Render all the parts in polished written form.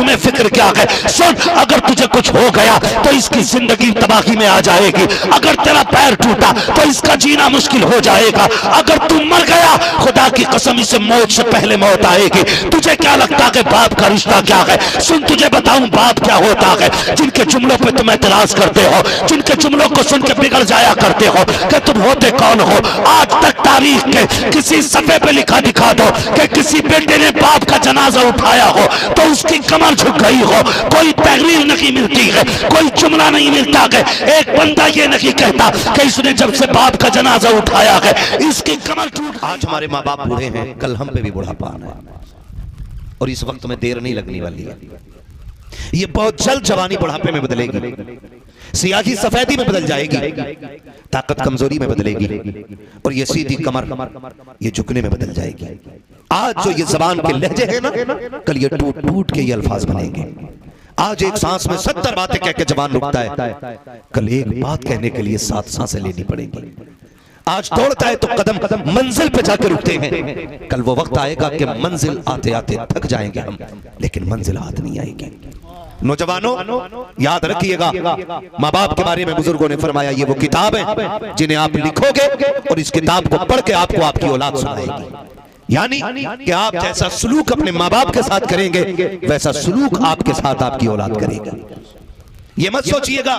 तुम्हें फिक्र क्या है? सुन, अगर तुझे कुछ हो गया तो इसकी जिंदगी तबाही में आ जाएगी, अगर तेरा पैर टूटा तो इसका जीना मुश्किल हो जाएगा, अगर तू मर गया खुदा की कसम इसे मौत से पहले मौत आएगी। तुझे क्या लगता है बाप का रिश्ता क्या है? सुन, तुझे बताऊं बाप क्या होता है। जिनके जुमलों पे तुम एतराज करते हो, जिनके जुमलों को सुन के बिगड़ जाया करते हो कि तुम होते कौन हो, आज तक तारीख के किसी सफे पे लिखा दिखा दो कि किसी बेटे ने बाप का जनाजा उठाया हो तो उसकी कमर झुक गई हो। कोई तहरीर नहीं मिलती है, कोई जुमला नहीं मिलता है, एक बंदा ये नहीं कहता कि इसने जब से बाप का जनाजा उठाया है इसकी कमर टूट। आज हमारे माँ बाप बूढ़े हैं, कल हम पे भी बुढ़ापा आना है और इस वक्त में देर नहीं लगने वाली है। ये बहुत जल्द जवानी बुढ़ापे में बदलेगी, सियाही सफेदी में बदल जाएगी, ताकत कमजोरी में बदलेगी और ये सीधी कमर ये झुकने में बदल जाएगी। आज जो ये जबान के लहजे हैं ना, कल ये टूट टूट के ये अल्फाज बनेंगे। आज एक सांस में 70 बातें कह के जबान रुकता है, कल एक बात कहने के लिए 7 सांसें लेनी पड़ेंगी। आज दौड़ता है तो कदम कदम मंजिल पे जाकर रुकते हैं, कल वो वक्त आएगा कि मंजिल आते आते थक जाएंगे हम, लेकिन मंजिल हाथ नहीं आएगी। नौजवानों याद रखिएगा, माँ बाप के बारे में बुजुर्गों ने फरमाया ये वो किताब है जिन्हें आप लिखोगे और इस किताब को पढ़ के आपको आपकी औलाद सुनाएगी। यानी कि आप जैसा सलूक अपने माँ बाप के साथ करेंगे वैसा सलूक आपके साथ आपकी औलाद करेगा। ये मत सोचिएगा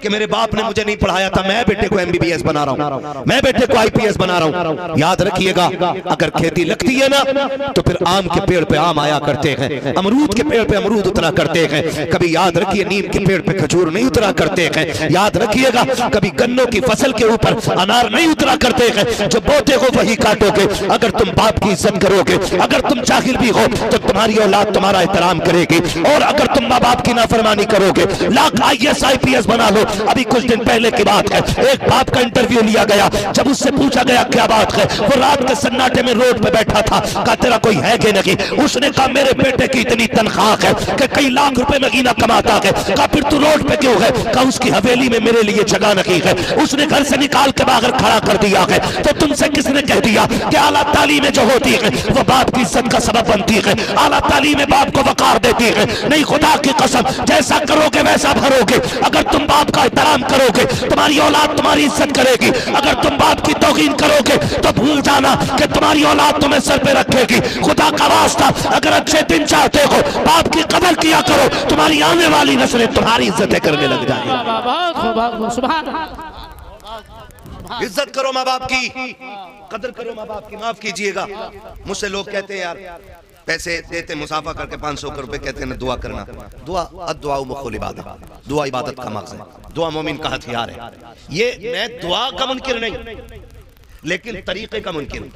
कि मेरे बाप ने मुझे नहीं पढ़ाया था, मैं बेटे को MBBS बना रहा हूं, मैं बेटे को IPS बना रहा हूं। याद रखिएगा, अगर खेती लगती है ना तो फिर आम के पेड़ पे आम आया करते हैं, अमरूद के पेड़ पे अमरूद उतरा करते हैं। कभी याद रखिए नीम के पेड़ पे खजूर नहीं उतरा करते हैं। याद रखिएगा, कभी गन्नों की फसल के ऊपर अनार नहीं उतरा करते हैं। जो बोते हो वही काटोगे। अगर तुम बाप की इज्जत करोगे, अगर तुम जाहिल भी हो तो तुम्हारी औलाद तुम्हारा एहतराम करेगी, और अगर तुम माँ बाप की नाफरमानी करोगे लाख IAS IPS बना लो। अभी कुछ दिन पहले की बात है, एक बाप का इंटरव्यू लिया गया, जब उससे पूछा गया क्या बात है, वो रात के सन्नाटे में रोड पे बैठा था। कहा तेरा कोई है कि नहीं? उसने कहा मेरे बेटे की इतनी तनख्वाह है कि कई लाख रुपए महीना कमाता है। कहा फिर तू रोड पे क्यों है? कहा उसकी हवेली में मेरे लिए जगह नहीं है, उसने घर से निकाल के बाहर खड़ा कर दिया है। तो तुमसे किसने कह दिया कि आला तालीमें जो होती है वो बाप की इज्जत का सबब बनती है, आला तालीमें बाप को वकार देती है? नहीं, खुदा की कसम, जैसा करोगे वैसा भरोगे। अगर तुम बाप का एहतराम करोगे तुम्हारी औलाद तुम्हारी इज्जत करेगी, अगर तुम बाप की तौहीन करोगे तो भूल जाना कि तुम्हारी औलाद तुम्हें सर पे रखेगी। खुदा का वास्ता, अगर अच्छे दिन चाहते हो बाप की कदर किया करो, तुम्हारी आने वाली नस्लें तुम्हारी इज्जतें करने लग जाएंगी। इज्जत करो माँ बाप की, कदर करो माँ बाप की। माफ कीजिएगा, मुझसे लोग कहते हैं यार पैसे देते मुसाफा करके 500 रुपए, कहते हैं दुआ करना। दुआ अद्दुआ मुख्फुल इबादत, दुआ इबादत का मकसद है, दुआ मोमिन का हथियार है। ये मैं दुआ का मुनकिर नहीं, लेकिन तरीके का मुनकिर हूं।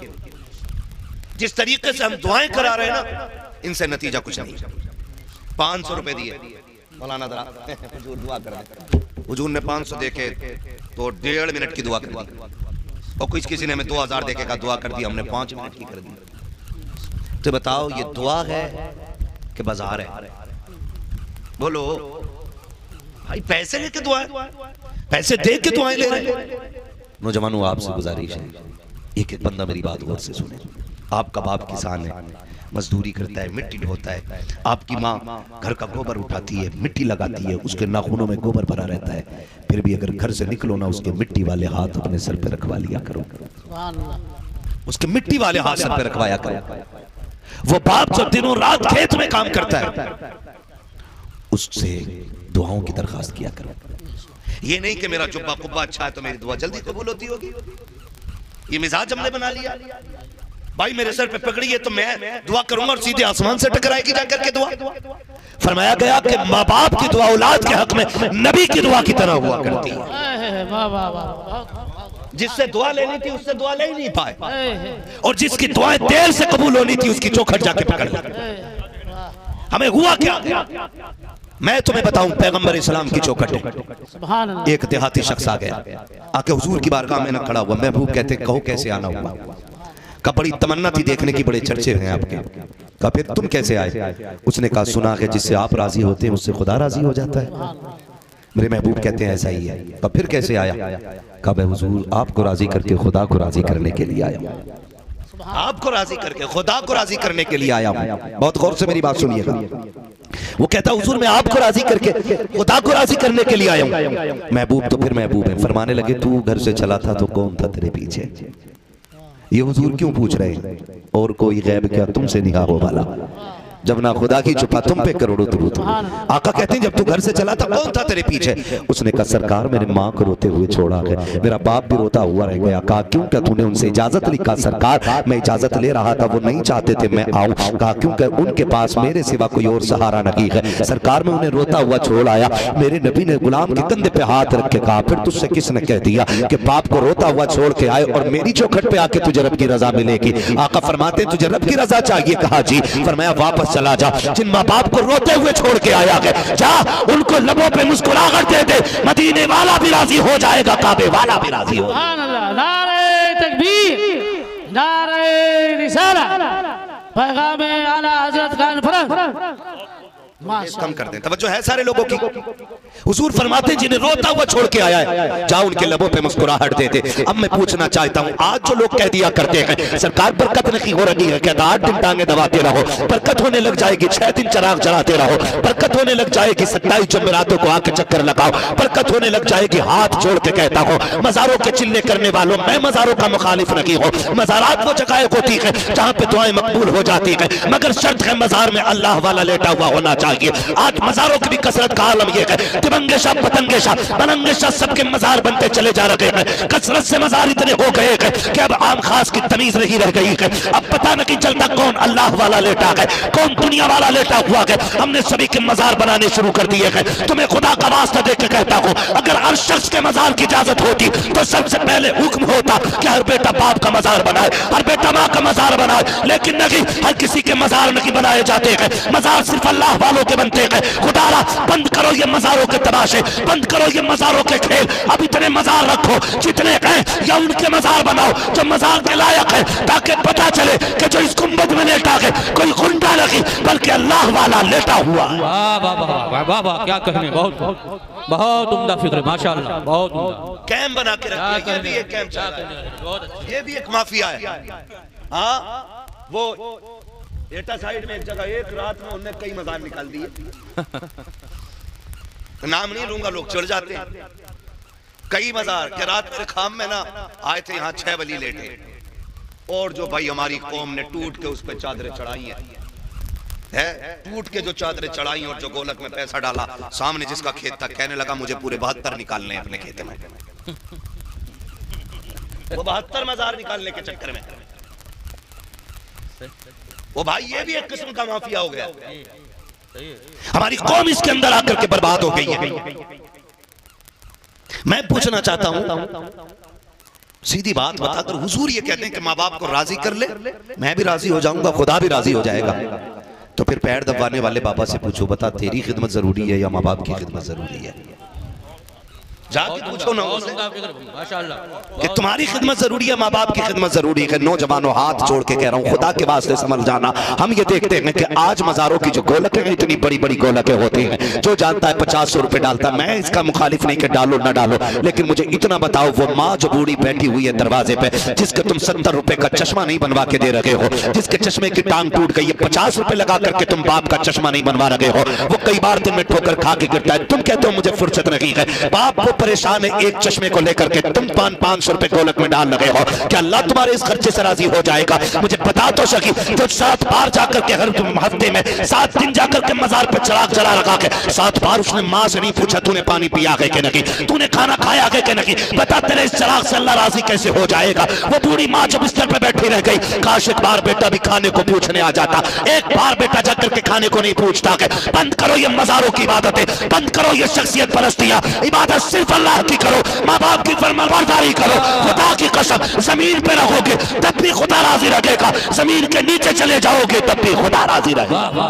जिस तरीके से हम दुआएं करा रहे हैं ना, इनसे नतीजा कुछ नहीं। 500 रुपए दिए, मौलाना जरा हुजूर दुआ कर दे। हुजूर ने 500 देके तो 1.5 मिनट की दुआ कर दी, और कुछ किसी ने हमें 2000 देके का दुआ कर दी, हमने 5 मिनट की कर दी। तो बताओ ये दुआ है कि बाजार है? बोलो भाई, पैसे लेके दुआ है, पैसे दे के दुआएं ले रहे हैं। नौजवानों आपसे गुजारिश है, एक एक बंदा मेरी बात गौर से सुने। आपका बाप किसान है, मजदूरी करता है, मिट्टी ढोता है। आपकी माँ घर का गोबर उठाती है, मिट्टी लगाती है, उसके नाखूनों में गोबर भरा रहता है। फिर भी अगर घर से निकलो ना, उसके मिट्टी वाले हाथ अपने सर पे रखवा लिया करो, उसके मिट्टी वाले हाथ सर पे रखवाया करो। वो बाप जो दिनों रात खेत में काम करता है, उससे दुआओं की दरखास्त किया करो। ये नहीं कि मेरा जुब्बा कुब्बा अच्छा है तो मेरी दुआ जल्दी कबूल होती होगी। ये मिजाज हमने बना लिया। भाई मेरे सर पे पकड़ी है तो मैं दुआ करूंगा और सीधे आसमान से टकराएगी जाकर के दुआ। फरमाया गया कि माँ बाप की दुआ औलाद के हक में नबी की दुआ की तरह हुआ करती है। जिससे दुआ लेनी थी उससे दुआ ले ही नहीं पाए, और जिसकी दुआएं देर से कबूल होनी थी उसकी चौखट जाके पकड़ ली। हमें हुआ क्या? मैं तुम्हें बताऊं, पैगंबर इस्लाम की चौखट है। एक देहाती शख्स आ गया, आके हुजूर की बारगाह में न खड़ा हुआ। महबूब कहते कहो कैसे आना हुआ? का बड़ी तमन्ना थी देखने की, बड़े चर्चे हैं आपके। का फिर तुम कैसे आए? उसने कहा सुना है जिससे आप राजी होते हैं उससे खुदा राजी हो जाता है। मेरे महबूब कहते हैं ऐसा ही है। तो फिर कैसे आया? कहा मैं हुजूर आपको राजी करके खुदा को राजी करने के लिए आया हूं, आपको राजी करके खुदा को राजी करने के लिए आया हूं। बहुत गौर से मेरी बात सुनिएगा। वो कहता हुजूर मैं आपको राजी करके खुदा को राजी करने के लिए आया हूं। महबूब तो फिर महबूब है। फरमाने लगे तू घर से चला था तो कौन था तेरे पीछे? ये हुजूर क्यों पूछ रहे हैं? और कोई गैब क्या तुमसे निगाह हो वाला? जब ना खुदा की छुपा तुम पे करोड़ों दुरूद। आका कहते हैं जब तू घर से चला था कौन था तेरे पीछे? उसने कहा सरकार मैंने माँ को रोते हुए छोड़ा है, मेरा बाप भी रोता हुआ रह गया। कहा क्यों? क्या तूने उनसे इजाजत ली? कहा सरकार मैं इजाजत ले रहा था, वो नहीं चाहते थे मैं आऊं। कहा क्योंकि उनके पास मेरे सिवा कोई और सहारा नहीं है। सरकार में उन्हें रोता हुआ छोड़ आया। मेरे नबी ने गुलाम के कंधे पे हाथ रख के कहा फिर तुझसे किसने कह दिया कि बाप को रोता हुआ छोड़ के आए और मेरी चौखट पे आके तुझे रब की रजा मिलेगी? आका फरमाते तुझे रब की रजा चाहिए? कहा जी। फरमाया वापस चला जा, जिन माँ बाप को रोते हुए छोड़ के आया है जा उनको लबों पे मुस्कुराहट दे दे, मदीने वाला भी राजी हो जाएगा, काबे वाला भी राजी हो। नारे तकबीर, नारे रिसालत, पैगाम आला हजरत कॉन्फ्रेंस। कम कर दें, तवज्जो है सारे लोगों की। हुजूर फरमाते हैं जिन्हें रोता हुआ छोड़ के आया है जाओ उनके लबों पे मुस्कुराहट दे दे। अब मैं पूछना चाहता हूँ आज जो लोग कह दिया करते हैं सरकार बरकत नहीं हो रही है, कहता 8 दिन टांगे दबाते रहो बरकत होने लग जाएगी, 6 दिन चिराग जलाते रहो बरकत होने लग जाएगी, 27 जमेरातों को आके चक्कर लगाओ बरकत होने लग जाएगी। हाथ जोड़ के कहता हूँ मज़ारों के चिल्ले करने वालों, मैं मज़ारों का मुखालिफ नहीं हूँ। मज़ारात वो जगह होती है जहाँ पे दुआएं मकबूल हो जाती है, मगर शर्त है मज़ार में अल्लाह वाला लेटा हुआ होना चाहिए। आज मज़ारों की भी कसरत का आलम यह है, तिरंगे शाह पतंगे शाह बनंगे शाह सबके मज़ार बनते चले जा रहे हैं। कसरत से मज़ार इतने हो गए हैं कि अब आम खास की तमीज नहीं रह गई है। अब पता नहीं चलता कौन अल्लाह वाला लेटा है कौन दुनिया वाला लेटा हुआ है। हमने सभी के मज़ार बनाने शुरू कर दिए हैं। तुम्हें खुदा का वास्ता देख के कहता हूँ अगर हर शख्स के मज़ार की इजाजत होती तो सबसे पहले हुक्म होता कि हर बेटा बाप का मज़ार बनाए, हर बेटा माँ का मज़ार बनाए, लेकिन नहीं, हर किसी के मज़ार नहीं बनाए जाते हैं। मज़ार सिर्फ अल्लाह वालों के बनते हैं। खुदारा बंद करो ये मज़ारों के तमाशे, बंद करो ये मज़ारों के खेल। अब इतने मज़ार रखो जितने हैं या उनके मज़ार बनाओ जो मज़ार के लायक है, ताकि पता चले कि जो इस गुंबद में लेटा है कोई गुंडा नहीं बल्कि अल्लाह वाला लेटा हुआ। वाह वाह वाह वाह वाह, क्या कहने, बहुत बहुत उम्दा फिक्र, माशाअल्लाह, बहुत उम्दा। कैंप बना के रखा, ये भी एक कैंप चल रहा है, ये भी एक माफिया है। हाँ वो एटा साइड में एक जगह एक रात में उन्होंने कई मज़ार निकाल दिए नाम नहीं लूंगा, लोग चढ़ जाते हैं। कई मज़ार के रात मेरे खाम में ना आए थे, यहाँ 6 वली लेटे और जो भाई हमारी कौम ने टूट के उस पर चादरें चढ़ाई है टूट के जो चादरें चढ़ाई और जो गोलक में पैसा डाला, सामने जिसका खेत था कहने लगा मुझे पूरे 72 निकालने अपने खेत में। वो 72 मज़ार निकालने के चक्कर में वो भाई ये भी एक किस्म का माफिया हो गया। हमारी कौम इसके अंदर आकर के बर्बाद हो गई है। मैं पूछना चाहता हूं सीधी बात बताकर, हुजूर ये कहते हैं कि माँ बाप को राजी कर ले, मैं भी राजी हो जाऊंगा, खुदा भी राजी हो जाएगा। तो फिर पैर दबाने वाले बाबा से पूछो बता तेरी खिदमत जरूरी है या माँ बाप की खिदमत जरूरी है? जाके पूछो ना कि तुम्हारी खिदमत जरूरी है माँ बाप की खिदमत जरूरी है। नौजवानों हाथ जोड़ के कह रहा हूँ खुदा के वास्ते समझ जाना। हम ये देखते हैं कि आज मज़ारों की जो गोलकें हैं इतनी बड़ी बड़ी गोलकें होती हैं, जो जानता है 50 रुपए डालता है। मैं इसका मुखालिफ नहीं कि डालो ना डालो, लेकिन मुझे इतना बताओ वो माँ जो बूढ़ी बैठी हुई है दरवाजे पे, जिसके तुम 70 रुपए का चश्मा नहीं बनवा के दे रहे हो, जिसके चश्मे की टांग टूट गई है, 50 रुपए लगा करके तुम बाप का चश्मा नहीं बनवा रहे हो, वो कई बार दिन में ठोकर खा के गिरता है, तुम कहते हो मुझे फुर्सत नहीं है। बाप वो परेशान है एक चश्मे को लेकर के, तुम 500 रुपए गोलक में डाल रहे हो, क्या अल्लाह तुम्हारे इस खर्चे से राजी हो जाएगा? मुझे बता तो सकी जो 7 बार जाकर के हर हफ्ते में 7 दिन जाकर के मज़ार पर चिराग जला रखा के 7 बार उसने माँ से नहीं पूछा तूने पानी पिया है कि नहीं, तूने खाना खाया है कि नहीं, बता तेरे इस चिराग से अल्लाह राजी कैसे हो जाएगा? वो बूढ़ी माँ जब बिस्तर पे बैठी रह गई, काश एक बार बेटा भी खाने को पूछने आ जाता, एक बार बेटा जाकर के खाने को नहीं पूछता। बंद करो ये मज़ारों की इबादतें, बंद करो ये शख्सियत परस्तियां, इबादत सिर्फ अल्लाह की करो, माँ बाप की फरमाबरदारी करो। खुदा की कसम जमीन पे रहोगे तब भी खुदा राजी रखेगा, जमीन के नीचे चले जाओगे तब भी खुदा राजी रहेगा।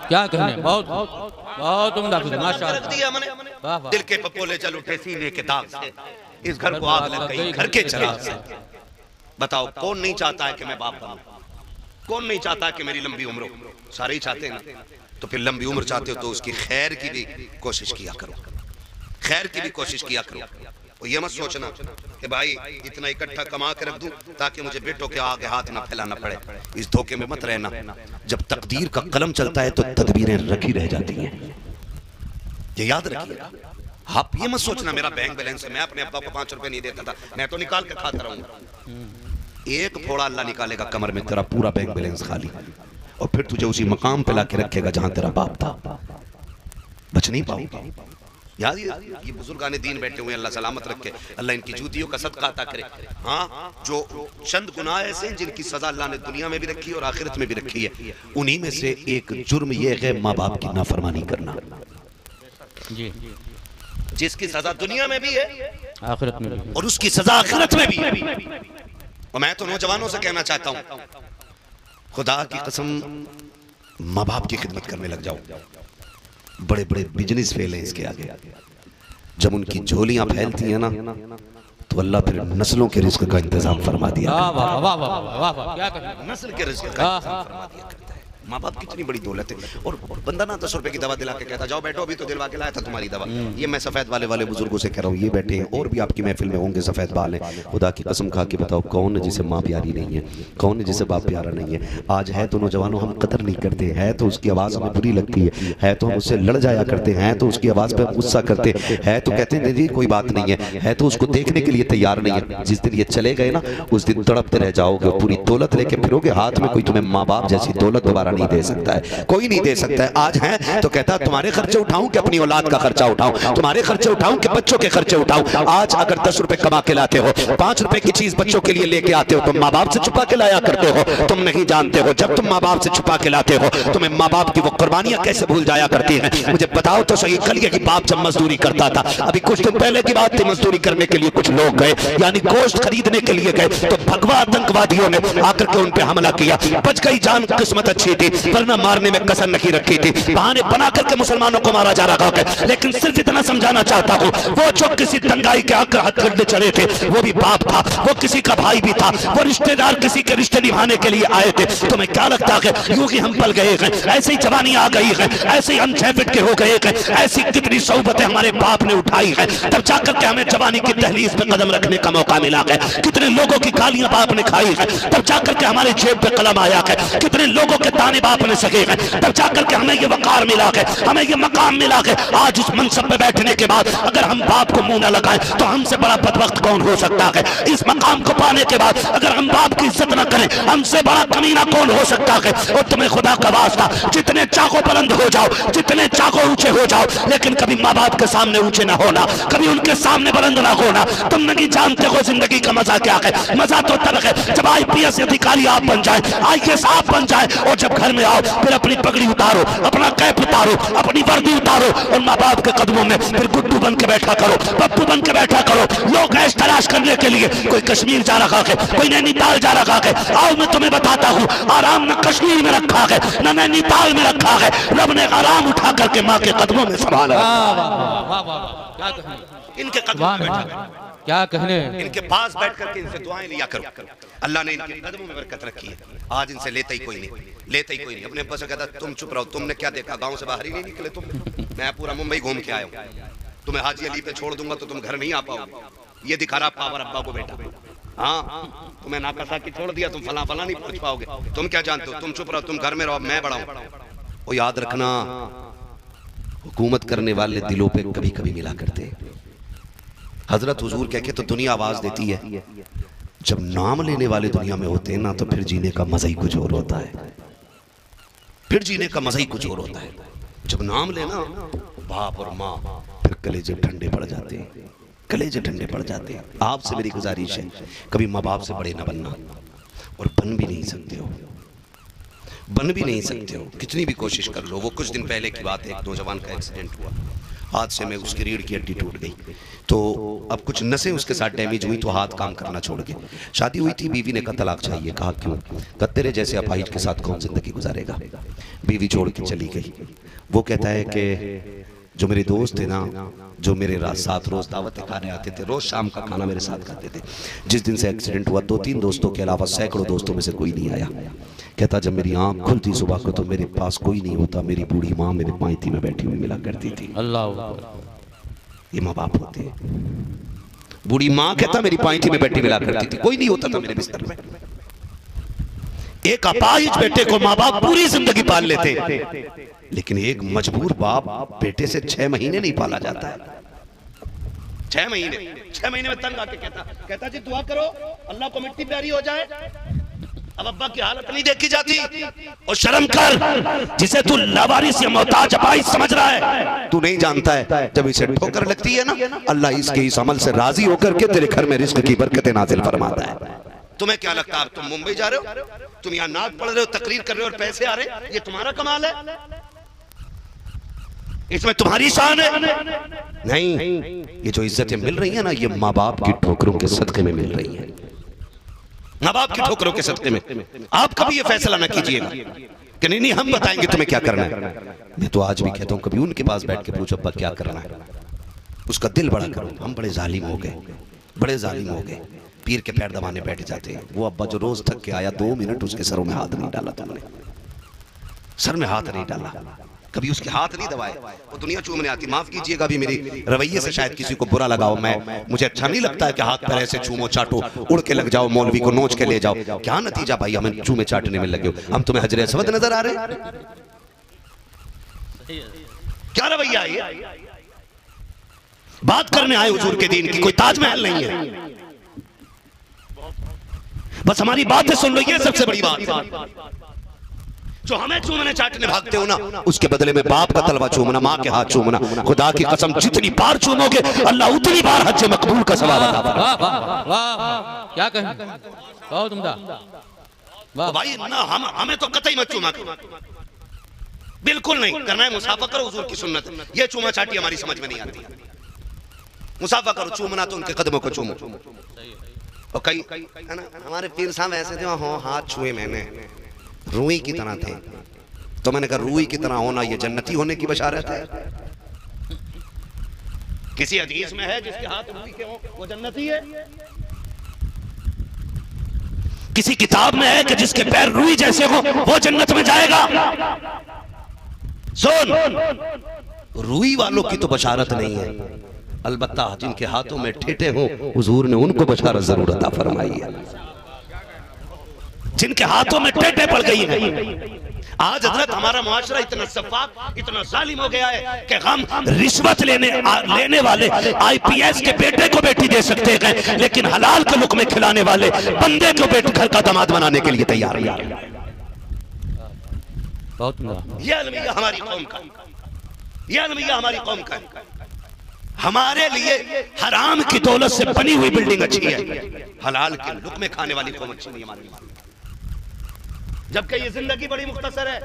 क्या कहने, बहुत बहुत उम्दा फिक्र, माशाअल्लाह। दिल के पपोले चल उठे सीने के दाग से, इस घर को आग लग गई घर के चिराग से। बताओ कौन नहीं चाहता है कि मैं बाप बनूं? कौन नहीं चाहता है कि मेरी लंबी उम्र हो? सारे ही चाहते हैं ना। तो फिर लंबी उम्र चाहते हो तो उसकी खैर की भी कोशिश किया करो, खैर की भी कोशिश किया करो। और ये मत सोचना कि भाई इतना इकट्ठा कमा के रख दूं ताकि मुझे बेटों के आगे हाथ ना फैलाना पड़े। इस धोखे में मत रहना। जब तकदीर का कलम चलता है तो तदबीरें रखी रह जाती हैं, ये याद रखिएगा। आप ये मत सोचना मेरा बैंक बैलेंस है, मैं अपने अब्बा को 5 रुपए नहीं देता था, मैं तो निकाल के खाता रहूंगा। एक फोड़ा अल्लाह निकालेगा कमर में, तेरा पूरा बैंक बैलेंस खाली, और फिर तुझे उसी मकाम पे लाके रखेगा जहां तेरा बाप था। बच नहीं पाओगे। याद ये बुजुर्गाने दीन बैठे हुए, अल्लाह सलामत रखे, अल्लाह इनकी जूतियों का सदका अता करे। हाँ, जो चंद गुनाह ऐसे जिनकी सजा अल्लाह ने दुनिया में भी रखी है और आखिरत में भी रखी है, उन्हीं में से एक जुर्म ये है माँ बाप की नाफरमानी करना जी, जिसकी सजा दुनिया में भी है आखिरत में भी, और उसकी सजा आखिरत में भी है। और मैं तो नौजवानों से कहना चाहता हूं, खुदा की कसम माँ बाप की खिदमत करने लग जाओ। बड़े बड़े बिजनेस फेल हैं इसके आगे। जब उनकी झोलियां फैलती हैं ना तो अल्लाह फिर नस्लों के रिस्क का इंतजाम फरमा दिया। वाह वाह वाह वाह वाह वाह, क्या कहें, नस्ल के रिस्क का इंतजाम फरमा दिया करता है। माँ बाप कितनी बड़ी दौलत है। और बंदा ना 10 रुपए की दवा दिला के कहता जाओ बैठो, अभी तो दिलवा के लाया था तुम्हारी दवा। ये मैं सफेद वाले बुजुर्गों से कह रहा हूँ, ये बैठे हैं और भी आपकी महफिल में होंगे सफेद बाल हैं। खुदा की कसम खा के बताओ कौन है जिसे माँ प्यारी नहीं है, कौन है जिसे बाप प्यारा नहीं है। आज है तो नौजवानों हम कदर नहीं करते, है तो उसकी आवाज़ हमें बुरी लगती है तो हम उससे लड़ जाया करते हैं, तो उसकी आवाज़ पर गुस्सा करते हैं, तो कहते हैं जी कोई बात नहीं है तो उसको देखने के लिए तैयार नहीं है। जिस दिन ये चले गए ना उस दिन तड़पते रह जाओगे, पूरी दौलत लेके फिरोगे, हाथ में कोई तुम्हें माँ बाप जैसी दौलत दोबारा नहीं दे सकता है, कोई नहीं दे सकता है। आज है तो कहता तुम्हारे खर्चे उठाऊं कि अपनी औलाद का खर्चा उठाऊं, तुम्हारे खर्चे उठाऊं कि बच्चों के खर्चे उठाऊं। आज अगर 10 रुपए कमा के लाते हो, 5 रुपए की चीज बच्चों के लिए लेके आते हो, तुम माँ बाप से छुपा के लाया करते हो, तुम नहीं जानते हो। जब तुम माँ बाप से छुपा के लाते हो तुम्हें माँ बाप की वो कुर्बानियां कैसे भूल जाया करती हैं। मुझे बताओ तो सही, कल ये कि बाप जब मजदूरी करता था, अभी कुछ दिन पहले की बात थी, मजदूरी करने के लिए कुछ लोग गए, यानी गोश्त खरीदने के लिए गए, तो भगवा आतंकवादियों ने आकर के उन पे हमला किया। बच गई जान, किस्मत अच्छी थी, वरना मारने में कसर नहीं रखी थी। बहाने बना करके मुसलमानों को मारा जा रहा है। लेकिन सिर्फ इतना समझाना चाहता हूँ, वो जो किसी दंगाई के आकर हथकंडे चढ़े थे वो भी बाप था, वो किसी का भाई भी था, वो रिश्तेदार किसी के रिश्ते निभाने के लिए आए थे। तुम्हें क्या लगता है यूं ही हम पल गए हैं, ऐसे ही जवानी आ गई है, ऐसे ही हम छह के हो गए हैं, ऐसी कितनी सोबतें हमारे बाप ने उठाई है, तब जाकर के हमें जवानी की दहलीज पे कदम रखने का मौका मिला है। कितने लोगों की गालियां बाप ने खाई है, तब जाकर के हमारे जेब पे कलम आया है। कितने लोगों के ताने बाप ने सके हैं, तब जाकर के हमें ये वकार मिला है, हमें ये मकाम मिला है। आज इस मनसब पे बैठने के बाद अगर हम बाप को मुंह न लगाएं तो हमसे बड़ा बदबख्त कौन हो सकता है। इस मकाम को पाने के बाद अगर हम बाप की इज्जत न करें, हमसे बड़ा कमीना कौन हो सकता है। और तुम्हें खुदा का वास्ता, जितने चाहो बुलंद हो जाओ, जितने चाहो ऊंचे हो जाओ, लेकिन कभी माँ बाप के सामने ऊंचे ना होना, कभी उनके सामने बुलंद ना होना। तुम नहीं जानते हो जिंदगी का मजा क्या है। मजा तो तब है जब IPS अधिकारी आप बन जाए, IAS आप बन जाए, और जब घर में आओ फिर अपनी पगड़ी उतारो, अपना कैप उतारो, अपनी वर्दी उतारो, और माँ बाप के कदमों में फिर गुड्डू बन के बैठा करो, पप्पू बन के बैठा करो। लोग ऐश तलाश करने के लिए कोई कश्मीर जा रहा है, कोई नैनीताल जा रहा है। आओ मैं तुम्हें बताता हूँ, आराम न कश्मीर में रखा है न नैनीताल में रखा है, रब ने आराम उठा करके माँ के कदमों में संभाला। इनके कदमों में बैठा, क्या कहने, इनके पास बैठ करके इनसे दुआएं लिया करो। अल्लाह ने इनके कदमों में बरकत रखी है। आज इनसे लेता ही कोई नहीं, लेता ही कोई नहीं। अपने अब्बा से कहता तुम चुप रहो, तुमने क्या देखा, गांव से बाहर ही नहीं निकले तुम। मैं पूरा मुंबई घूम के आया हूँ, तुम्हें हाजी अली पे छोड़ दूंगा तो तुम घर नहीं आ पाओगे। ये दिखा रहा पावर अब्बा को बेटा। हाँ, तुम्हें नाकासा की छोड़ दिया, तुम फला फला नहीं पहुंच पाओगे। तुम क्या जानते हो, तुम चुप रहो, तुम घर में रहो, मैं बड़ा हूं। वो याद रखना, हुकूमत करने वाले दिलों पे कभी कभी मिला करते। हजरत हुजूर कह के तो दुनिया आवाज देती है, जब नाम लेने वाले दुनिया में होते हैं ना तो फिर जीने का मजा ही कुछ और होता है। फिर जीने का मजा ही कुछ और होता है। जब नाम लेना बाप और माँ, फिर कलेजे ठंडे पड़ जाते हैं, कलेजे ठंडे पड़ जाते हैं। आपसे मेरी गुजारिश है, कभी माँ बाप से बड़े ना बनना, और बन भी नहीं सकते हो, बन भी नहीं सकते हो, कितनी भी कोशिश कर लो। वो कुछ दिन पहले की बात है, एक नौजवान का एक्सीडेंट हुआ, हादसे में उसकी रीढ़ की हड्डी टूट गई, तो अब कुछ नसें उसके साथ डैमेज हुई तो हाथ काम करना छोड़ गए। शादी हुई थी, बीवी ने कहा तलाक चाहिए। कहा क्यों? कहा तेरे जैसे अपाहिज के साथ कौन जिंदगी गुजारेगा। बीवी छोड़ के चली गई। वो कहता है कि जो मेरे दोस्त थे ना, जो मेरे साथ रोज दावत खाने आते थे, रोज शाम का खाना मेरे साथ खाते थे, जिस दिन से एक्सीडेंट हुआ 2-3 दोस्तों के अलावा सैकड़ों दोस्तों में से कोई नहीं आया। कहता जब मेरी आंख खुलती सुबह को तो मेरे पास कोई नहीं होता, मेरी बूढ़ी माँ मेरे पायती में बैठी हुई मिला करती थी। अल्लाह, ये माँ बाप होते हैं। बूढ़ी माँ कहता मेरी पाइथी में बैठी मिला करती थी, कोई नहीं होता था मेरे बिस्तर में। एक अपाहिज बेटे को माँ बाप पूरी जिंदगी पाल लेते, लेकिन एक मजबूर बाप बेटे से 6 महीने नहीं पाला जाता है। 6 महीने में तंग आके कहता जी दुआ करो अल्लाह को मिट्टी प्यारी हो जाए। अब अब्बा की हालत नहीं देखी जाती। और शर्म कर, जिसे तू लावारिस या मोहताज अपाहिज समझ रहा है। तू नहीं जानता है जब इसे ठोकर लगती है ना, अल्लाह इसके इस अमल से राजी होकर के तेरे घर में रिस्क की बरकतें नाजिल फरमाता है। तुम्हें क्या लगता है अब तुम मुंबई जा रहे हो, तुम यहाँ नाक पढ़ रहे हो, तकरीर कर रहे हो और पैसे आ रहे, ये तुम्हारा कमाल है? इसमें तुम्हारी शान है? नहीं, ये जो इज्जतें मिल रही है ना, ये माँ बाप की ठोकरों के सदके में मिल रही है। माँ बाप की ठोकरों के सदके में। आप कभी ये फैसला ना कीजिएगा कि नहीं हम बताएंगे तुम्हें क्या करना है। मैं तो आज भी कहता हूँ कभी उनके पास बैठ के पूछो अब्बा क्या करना है, उसका दिल बड़ा करो। हम बड़े जालिम हो गए, बड़े जालिम हो गए, पीर के पैर दबाने बैठ जाते हैं। वो अब्बा जो रोज थक के आया 2 मिनट उसके सरों में हाथ नहीं डाला, तुमने सर में हाथ नहीं डाला, कभी उसके हाथ नहीं दबाए। वो दुनिया चूमने आती। माफ कीजिएगा अभी मेरी रवैये से शायद किसी को बुरा लगाओ, मुझे अच्छा नहीं लगता है कि हाथ पैर ऐसे चूमो चाटो, उड़ के लग जाओ, मौलवी को नोच के ले जाओ। क्या नतीजा भाई, हमें चूमे चाटने में लगे हो। हम तुम्हें हजरे अस्वद नजर आ रहे हैं? क्या रवैया है? बात करने आए हुजूर के दीन की, कोई ताजमहल नहीं है। बस हमारी बातें सुन लो, ये सबसे बड़ी बात। जो हमें चूमने चाटने भागते हो ना, उसके बदले में बाप का तलवा चूमना, माँ के हाथ चूमना, खुदा की कसम जितनी बार चूमोगे अल्लाह उतनी बार हज मकबूल का सवाब अता फरमाएगा। वाह क्या कहें, बहुत उम्दा। वाह भाई ना, हमें तो कतई मत चूमा करो, बिल्कुल नहीं करना है। मुसाफा करो, हुजूर की सुन्नत। ये चूमा चाटी हमारी समझ में नहीं आती। मुसाफा करो, चूमना तो उनके कदमों को चूमो। और कई है ना, हमारे पीर साहब ऐसे थे, हाथ छुए मैंने, रूई की तरह थे। तो मैंने कहा रूई की तरह होना ये जन्नती होने की बशारत है? किसी हदीस में है जिसके हाथ रूई के हो वो जन्नती है? किसी किताब में है कि जिसके पैर रूई जैसे हो वो जन्नत में जाएगा? सुन, रूई वालों की तो बशारत नहीं है, अलबत्ता जिनके हाथों में ठेठे हो हुजूर ने उनको बशारत जरूर अता फरमाई है। जिनके हाथों में टेटे पड़ गई है। आज हजरत हमारा मुआशरा इतना सफाक, इतना जालिम हो गया है कि हम रिश्वत लेने वाले आईपीएस के बेटे को बेटी दे सकते हैं, लेकिन हलाल के लुक में खिलाने वाले बंदे को बेटे घर का दामाद बनाने के लिए तैयार नहीं। बहुत ये अलमिया हमारी कौम का, ये अलमिया हमारी कौम का। हमारे लिए हराम की दौलत से बनी हुई बिल्डिंग अच्छी है, हलाल के लुक में खाने वाली कौम अच्छी नहीं हमारी। जबकि ये जिंदगी बड़ी मुख्तसर है,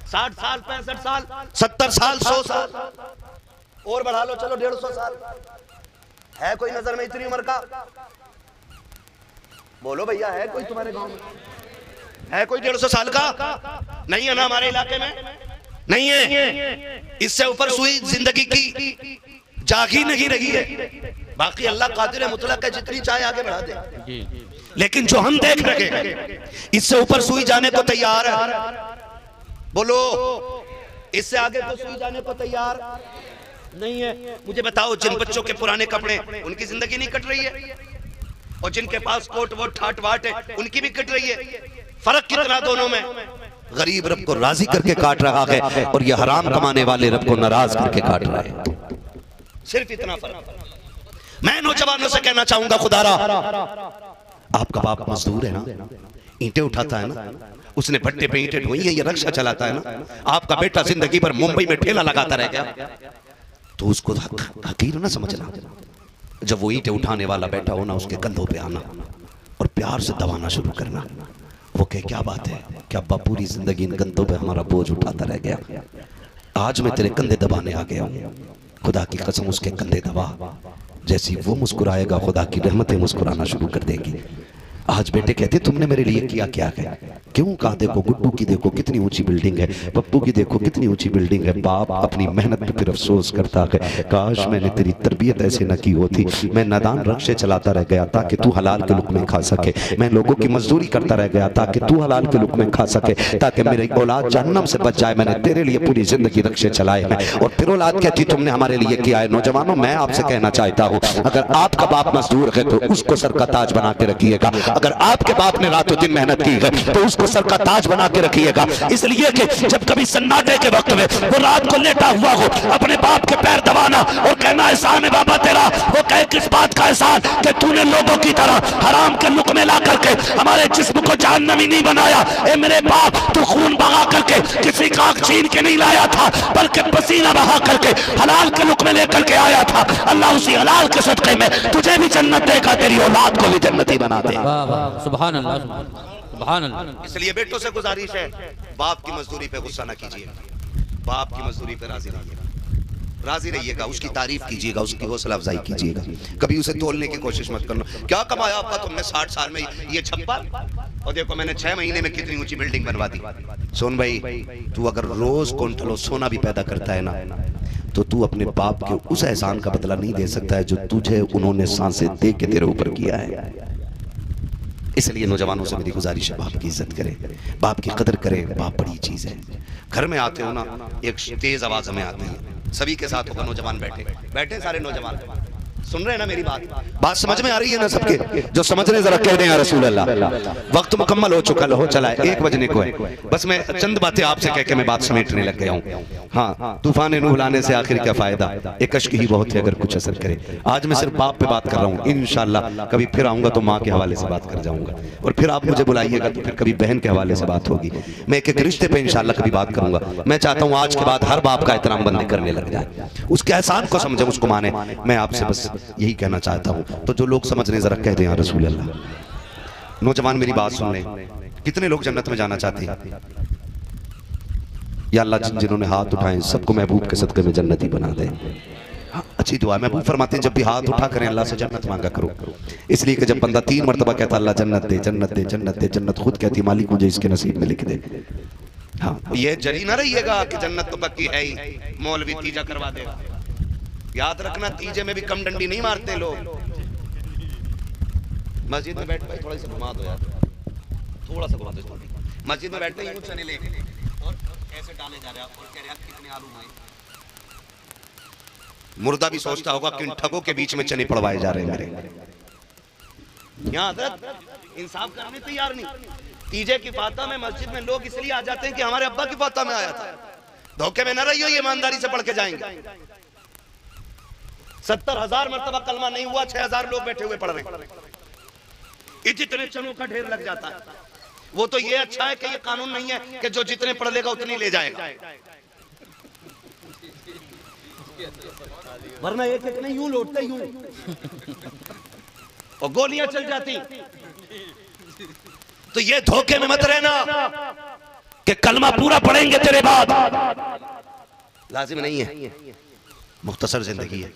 60 साल, 65 साल, 70 साल, 100 साल और बढ़ा लो, चलो 150 साल। है कोई नजर में इतनी उम्र का? बोलो भैया, है कोई तुम्हारे गांव में? है कोई 150 साल का? नहीं है ना, हमारे इलाके में नहीं है। इससे ऊपर सुई जिंदगी की जागी नहीं रही है। बाकी अल्लाह कादिर है, मुतलक है, जितनी चाहे आगे बढ़ा दे। लेकिन जो हम देख रहे हैं इससे ऊपर सुई जाने को तैयार है। बोलो, इससे आगे तो सुई जाने को तैयार नहीं है। मुझे बताओ, जिन बच्चों के पुराने कपड़े उनकी जिंदगी नहीं कट रही है, और जिनके पास कोट वोट ठाट वाट है उनकी भी कट रही है। फर्क कितना दोनों में? गरीब रब को राजी करके काट रहा है और ये हराम कमाने वाले रब को नाराज करके काट रहा है। सिर्फ इतना फर्क। मैं नौजवानों से कहना चाहूंगा, खुदारा आपका बाप मजदूर है ना, ईंटें उठाता है ना, उसने भट्टे पे ईंटें ढोई है, ये रक्षा चलाता है ना। आपका बेटा जिंदगी भर मुंबई में ठेला लगाता रह गया, तो उसको हकीर ना समझना। जब वो ईंटें उठाने वाला बैठा हो ना, उसके कंधों पे आना और प्यार से दबाना शुरू करना। वो कहे क्या बात है, क्या अब्बा पूरी जिंदगी इन कंधों पे हमारा बोझ उठाता रह गया, आज मैं तेरे कंधे दबाने आ गया हूँ। खुदा की कसम उसके कंधे दबा, जैसी वो मुस्कुराएगा खुदा की रहमतें मुस्कुराना शुरू कर देंगी। आज बेटे कहते तुमने मेरे लिए किया क्या है, क्यों? कहा देखो गुड्डू की देखो कितनी ऊंची बिल्डिंग है, पप्पू की देखो कितनी ऊंची बिल्डिंग है। बाप अपनी मेहनत पे फिर अफसोस करता है, काश मैंने तेरी तरबियत ऐसे न की होती, मैं नादान रक्शे चलाता रह गया ताकि तू हलाल के लुक़्मे खा सके, मैं लोगों की मजदूरी करता रह गया ताकि तू हलाल के लुक़्मे खा सके, ताकि मेरी औलाद जहन्नम से बच जाए। मैंने तेरे लिए पूरी जिंदगी रक्शे चलाए हैं। और फिर औलाद कहती तुमने हमारे लिए किया है। नौजवानों, मैं आपसे कहना चाहता हूँ, अगर आपका बाप मजदूर है तो उसको सर का ताज बना के रखिएगा। अगर आपके बाप ने रातों दिन मेहनत की है तो उसको सर का ताज बना के रखिएगा। इसलिए कि जब कभी सन्नाटे के वक्त में वो रात को लेटा हुआ हो, अपने बाप के पैर दबाना और कहना एहसान है बाबा तेरा, वो कहे किस बात का एहसान कि तूने लोगों की तरह हराम के लुक़्मे ला करके हमारे जिस्म को जहन्नमी नहीं बनाया। ए मेरे बाप, तू खून बहा करके किसी का आँख छीन के नहीं लाया था, बल्कि पसीना बहा करके हलाल के लुक़्मे लेकर के आया था। अल्लाह उसी हलाल के सदक़े में तुझे भी जन्नत देगा, तेरी औलाद को भी जन्नती बना दे। सुभान अल्लाह, सुभान अल्लाह। इसलिए बेटों से गुजारिश है, बाप की मजदूरी पे गुस्सा ना कीजिए, बाप की मजदूरी पे राजी रहिएगा, उसकी तारीफ कीजिएगा, उसकी हौसला अफजाई कीजिएगा। कभी उसे तोलने की कोशिश मत करना, क्या कमाया आपका तुमने 60 साल में ये छप्पर, और देखो मैंने 6 महीने में कितनी ऊंची बिल्डिंग बनवा दी। सोन भाई, तू अगर रोज क्विंटलों सोना भी पैदा करता है ना, तो तू अपने बाप के उस एहसान का बदला नहीं दे सकता है जो तुझे उन्होंने सांसें दे के तेरे ऊपर किया है। इसलिए नौजवानों से मेरी गुजारिश है, बाप की इज्जत करें, बाप की कदर करें। बाप बड़ी चीज है। घर में आते हो ना, एक तेज आवाज में आते हैं, सभी के साथ होगा नौजवान बैठे सारे नौजवान सुन रहे हैं ना मेरी बात समझ में आ रही है ना सबके? जो समझ रहे जरा कह दें या रसूल अल्लाह। वक्त मुकम्मल हो चुका हो चला है, 1 बजने को है। बस मैं चंद बातें आपसे कह के मैं बात समेटने लग गया हूँ। हाँ, तूफान नूह लाने से आखिर क्या फायदा, एक अश्क ही बहुत है अगर कुछ असर करे। आज मैं सिर्फ बाप पे बात कर रहा हूँ, इंशाल्लाह कभी फिर आऊंगा तो माँ के हवाले से बात कर जाऊंगा, और फिर आप मुझे बुलाइएगा तो फिर कभी बहन के हवाले से बात होगी। मैं एक एक रिश्ते पे इंशाल्लाह कभी बात करूंगा। मैं चाहता हूँ आज के बाद हर बाप का एहतराम बंदे करने लग जाए, उसके एहसान को समझे, उसको माने। मैं आपसे बस यही कहना चाहता हूं। तो जो लोग समझ रहे जरा कह दें या रसूल अल्लाह। नौजवान मेरी बात सुन लें, कितने लोग जन्नत में जाना चाहते हैं? या अल्लाह जिन्होंने हाथ उठाए सबको महबूब के सदक़े में जन्नती बना दे। अच्छी दुआ है। महबूब फरमाते हैं जब भी हाथ उठा करें अल्लाह से जन्नत मांगा करो, इसलिए कि जब बंदा 3 मरतबा कहता अल्लाह जन्नत दे जन्नत दे जन्नत दे, जन्नत खुद कहती मालिक मुझे इसके नसीब में लिख दे। हाँ, ये जरी ना रहिएगा कि जन्नत तो पक्की है ही, मौलवी तीजा करवा देगा। याद रखना, तीजे में भी कम डंडी नहीं मारते लोग। मस्जिद में बैठ भाई थोड़ा सा घुमा दो यार, थोड़ा सा घुमा दो। मस्जिद में बैठते यूं चने लेके और ऐसे डाले जा रहे हैं और कह रहे हैं कितने आलू भाई। मुर्दा भी सोचता होगा कि इन ठगों के बीच में चने पड़वाए जा रहे हैं मेरे। यहाँ हज़रत इंसाफ करने तैयार नहीं। तीजे की फाता में मस्जिद में लोग इसलिए आ जाते हैं कि हमारे अब्बा की फाता में आया था। धोखे में न रहियो, ये ईमानदारी से पढ़ के जाएंगे। 70,000 मरतबा कलमा नहीं हुआ, 6,000 लोग बैठे हुए पढ़ रहे हैं, इतने चनों का ढेर लग जाता है। वो तो ये अच्छा है कि ये कानून नहीं है कि जो जितने पढ़ लेगा उतने ले जाएगा, वरना एक एक नहीं यूं लौटते यूं और गोलियां चल जाती। तो ये धोखे में मत रहना कि कलमा पूरा पढ़ेंगे तेरे बाद, लाजिम नहीं है, मुख्तसर जिंदगी है।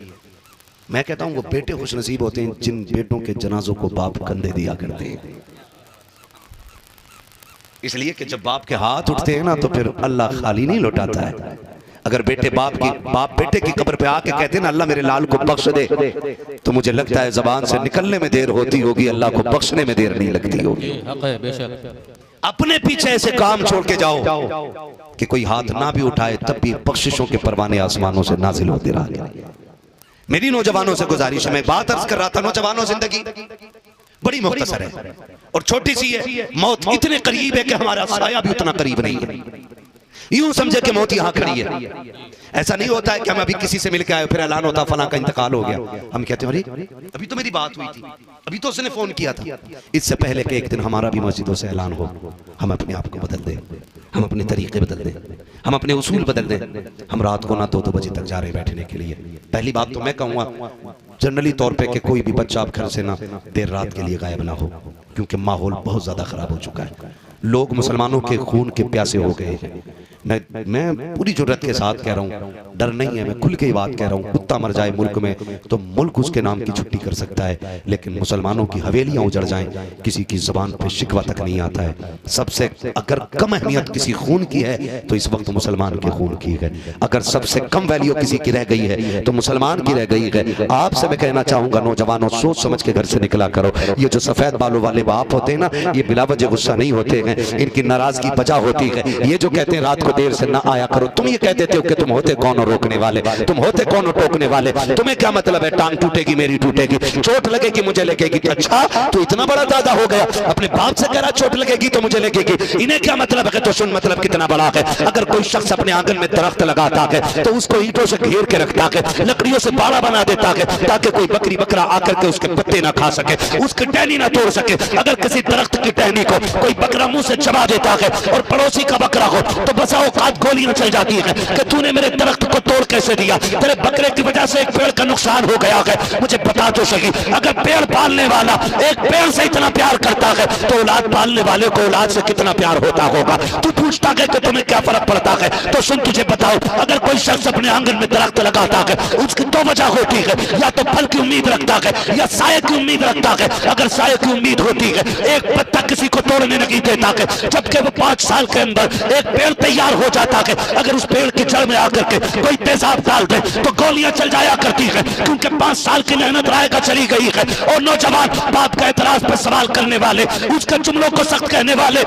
मैं कहता हूं वो बेटे खुश नसीब होते हैं जिन बेटों के जनाजों को बाप कंधे दिया करते हैं। इसलिए कि जब बाप के हाथ उठते हैं ना तो फिर अल्लाह खाली नहीं लौटाता है। अगर बाप बेटे की कब्र पे आके कहते हैं ना अल्लाह मेरे लाल को बख्श दे, तो मुझे लगता है जबान से निकलने में देर होती होगी, अल्लाह को बख्शने में देर नहीं लगती होगी। अपने पीछे ऐसे काम छोड़ के जाओ कि कोई हाथ ना भी उठाए तब भी बख्शिशों के परवाने आसमानों से नाजिल होते रहे। मेरी नौजवानों से गुजारिश है, मैं बात अर्ज कर रहा था, नौजवानों जिंदगी बड़ी मुख्तसर है और छोटी सी है। मौत इतने करीब है कि हमारा साया भी उतना करीब नहीं है। यूं समझे कि मौत यहाँ खड़ी है। ऐसा नहीं होता है कि हम अभी किसी से मिलकर आए फिर ऐलान होता फलां का इंतकाल हो गया, हम कहते हैं अरे अभी तो मेरी बात हुई थी, अभी तो उसने फोन किया था। इससे पहले कि एक दिन हमारा भी मस्जिदों से ऐलान हो, हम अपने आप को बदल दें, हम अपने तरीके बदल दें, हम अपने उसूल बदल दें। हम रात को ना 2-2 बजे तक जा रहे बैठने के लिए। पहली बात तो मैं कहूँगा जनरली तौर पे कि कोई भी बच्चा आप घर से ना देर रात के लिए गायब ना हो, क्योंकि माहौल बहुत ज्यादा खराब हो चुका है। लोग मुसलमानों के खून के प्यासे हो गए हैं। मैं पूरी जुर्रत के साथ कह रहा हूँ, डर नहीं है, मैं खुल के ही बात कह रहा हूँ। कुत्ता मर जाए मुल्क में तो मुल्क उसके नाम की छुट्टी कर सकता है, लेकिन मुसलमानों की हवेलियां उजड़ जाएं, किसी की जुबान पे शिकवा तक नहीं आता है। सबसे अगर कम अहमियत किसी खून की है तो इस वक्त मुसलमान के खून की है। अगर सबसे कम वैल्यू किसी की रह गई है तो मुसलमान की रह गई है। आपसे मैं कहना चाहूंगा नौजवानों, सोच समझ के घर से निकला करो। ये जो सफेद बालों वाले बाप होते हैं ना, ये बिला वजह गुस्सा नहीं होते हैं, इनकी नाराजगी वजह होती है। ये जो कहते हैं रात को देर से ना आया करो, तुम ये कह देते हो कि तुम होते कौन हो रोकने वाले, तुम होते कौन हो टोकने वाले? तुम्हें क्या मतलब है टांग टूटेगी मेरी टूटेगी, चोट लगेगी मुझे लगेगी? अच्छा तो इतना बड़ा दादा हो गया, अपने बाप से कह रहा चोट लगेगी तो मुझे लगेगी। इन्हें क्या मतलब है? तो सुन मतलब कितना बड़ा है। अगर कोई शख्स अपने आंगन में दरख्त लगाता है तो उसको ईंटों से घेर के रखता है, लकड़ियों से बाड़ा बना देता है ताकि कोई बकरी बकरा आकर के उसके पत्ते ना खा सके, उसकी टहनी ना तोड़ सके। अगर किसी दरख्त की टहनी को कोई बकरा मुंह से चबा देता है और पड़ोसी का बकरा हो तो बसाओ काट गोली न चल जाती है कि तूने मेरे दरख्त को तोड़ कैसे दिया, तेरे बकरे की वजह से एक पेड़ का नुकसान हो गया है, मुझे बता तो सही। अगर पेड़ पालने वाला एक पेड़ से इतना प्यार करता है तो औलाद पालने वाले को औलाद से कितना प्यार होता होगा। तू पूछता है कि तुम्हें क्या फर्क पड़ता है? तो सुन तुझे बताओ, अगर कोई शख्स अपने आंगन में दरख्त लगाता है उसकी दो वजह होती है, या तो फल की उम्मीद रखता है या साये की उम्मीद रखता है। अगर साये की उम्मीद होती है, एक पत्ता किसी को तोड़ने नहीं देता है, जबकि वो 5 साल के अंदर एक पेड़ तैयार हो जाता है। अगर उस पेड़ की जड़ में आकर के कोई तेजाब डाल दे तो गोलियां चल जाया करती है, क्योंकि 5 साल की मेहनत रायगा चली गई है। और नौजवान बाप का एतराज पर सवाल करने वाले, उसके जुमलों को सख्त कहने वाले,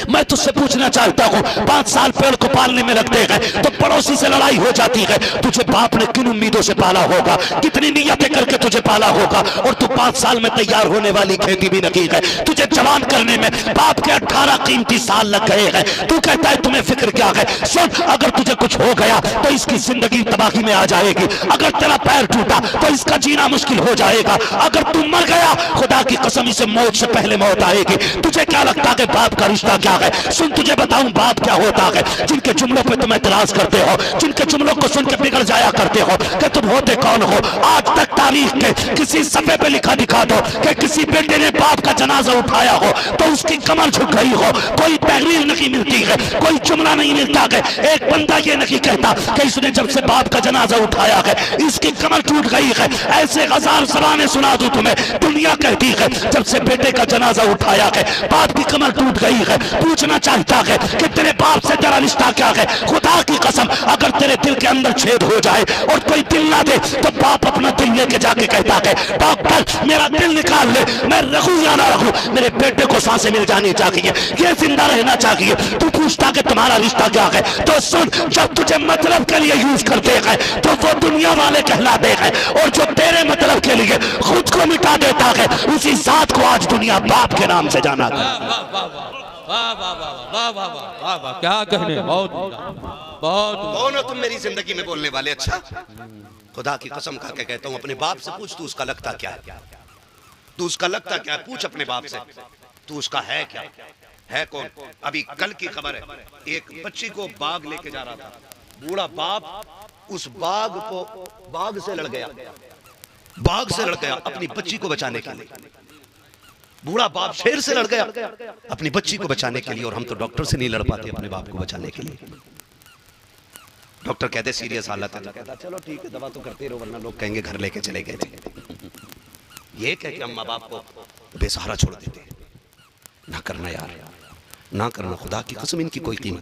मैं तुझसे पूछना चाहता हूँ, 5 साल पेड़ को पालने में लगते हैं तो पड़ोसी से लड़ाई हो जाती है, तुझे बाप ने किन उम्मीदों से पाला होगा, कितनी नियतें करके तुझे पाला होगा, और तू 5 साल में तैयार होने वाली खेती भी नहीं है। तुझे जवान करने में बाप के 18 कीमती साल लग गए हैं, तू कहता है तुम्हें फिक्र क्या है? सुन, अगर तुझे कुछ हो गया तो इसकी जिंदगी तबाही में आ जाएगी, अगर तेरा पैर टूटा तो इसका जीना मुश्किल हो जाएगा, अगर तू मर गया खुदा की कसम इसे मौत से पहले मौत आएगी। तुझे क्या लगता है बाप का रिश्ता क्या है? सुन तुझे बताऊं बाप क्या होता है। जिनके जुमलों पे तुम एतराज करते हो, जिनके जुमलों को सुन के बिगड़ जाया करते हो कि तुम होते कौन हो, आज तक तारीख के किसी सफे पे लिखा दिखा दो कि किसी बेटे ने बाप का जनाजा उठाया हो तो उसकी कमर झुक गई हो। कोई तहरीर नहीं मिलती है, कोई जुमला नहीं मिलता है, एक बंदा ये नहीं कहता कि इसने जब से बाप का जनाजा उठाया है इसकी कमर टूट गई है। ऐसे 1000 ज़बानें सुना दूं तुम्हें, दुनिया कहती है जब से बेटे का जनाजा उठाया है बाप की कमर टूट गई है। पूछना चाहता है कि तेरे बाप से तेरा रिश्ता क्या है? खुदा की कसम अगर तेरे दिल के अंदर छेद हो जाए और कोई दिल ना दे तो बाप अपना दिल लेके जाके कहता है डॉक्टर मेरा दिल निकाल ले, मैं रखूं या ना रखूं, मेरे बेटे को सांसें मिल जानी चाहिए, ये जिंदा रहना चाहिए। तू पूछता कि तुम्हारा रिश्ता क्या है? तो सुन, जब तुझे मतलब के लिए यूज करते हैं तो वो दुनिया वाले कहलाते हैं, और जो तेरे मतलब के लिए खुद को मिटा देता है उसी जात को आज दुनिया बाप के नाम से जाना। क्या कहने, बहुत बहुत। कौन हो तुम मेरी जिंदगी में बोलने वाले? अच्छा खुदा की कसम खा के कहता हूं, अपने बाप से पूछ तू उसका लगता क्या है, तू उसका लगता क्या है? पूछ अपने बाप से तू उसका है क्या, है कौन? अभी कल की खबर है, एक बच्ची को बाग लेके जा रहा था, बूढ़ा बाप उस बाग से लड़ गया, बाग से लड़ गया अपनी बच्ची को बचाने के लिए। बूढ़ा बाप शेर से लड़ गया अपनी बच्ची को बचाने के लिए, और हम तो डॉक्टर से नहीं लड़ पाते अपने बाप को बचाने के लिए। डॉक्टर कहते सीरियस हालत है, कहता चलो ठीक है दवा तो करते रहो वरना लोग कहेंगे घर लेके चले गए थे। ये कह के हम माँ बाप को बेसहारा छोड़ देते। ना करना यार, ना करना, खुदा की कसम इनकी कोई कीमत